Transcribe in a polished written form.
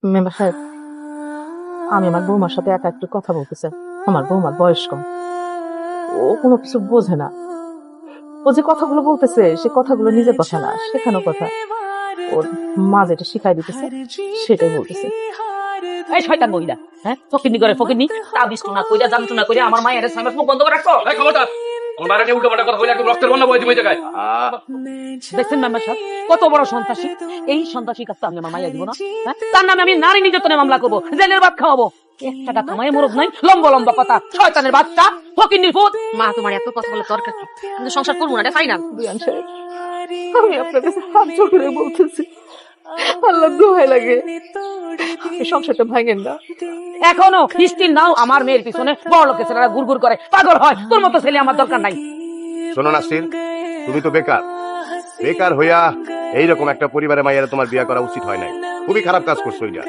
Member সাহেব, আমি আমার বৌমার সাথে একা একটু কথা বলতে চাই। আমার বৌমার বয়স কম, ও কোনো কিছু বোঝে না। ও যে কথাগুলো বলতেছে সে কথাগুলো নিজের কথা না, শেখানো কথা। ওর মা যেটা শিখাই দিতেছে সেটাই বলতেছে। এই শয়তান মহিলা, হ্যাঁ ফকিনি করে ফকিনি, তা বিস্তু না কইরা জানতো না কইরা আমার মায়ের সামনে মুখ বন্ধ করে রাখছো। এই খবরদার, আমার বাইরে নিয়ে উল্টোপাল্টা কথা বলে একদম রক্তের বন্যা বয়ে দিবে জায়গায়। দেখছেন মেম্বার সাহেব কত বড় সন্ত্রাসী। এই সন্ত্রাসী কাজটা আমি আমার মাইয়া দিব না, হ্যাঁ? তার নামে আমি নারী নির্যাতনের মামলা করবো, জেলের ভাত খাওয়াবো। একটা টাকা মায়ের মরদ নাই, লম্বা লম্বা কথা, শয়তানের বাচ্চা, ফকিনির ফুট। মা তোমার এত কথা বলে দরকার কি? আমি তো সংসার করবো না, এটা ফাইনাল। বিয়ান সাহেব, আমি আপনার কাছে হাত জোড় করে বলতেছি, আল্লাহ দোহাই লাগে এই সংসারটা ভাঙেন না। এখনো স্টিল নাও আমার মেয়ের পিছনে বড় লোকের ছেলেরা গুড়গুড় করে পাগল হয়। তোর মতো ছেলে আমার দরকার নাই। শোনো নাসরিন, তুমি তো বেকার। বেকার হইয়া এইরকম একটা পরিবারে মাইয়ারে তোমার বিয়ে করা উচিত হয় নাই। খুবই খারাপ কাজ করছো এটা।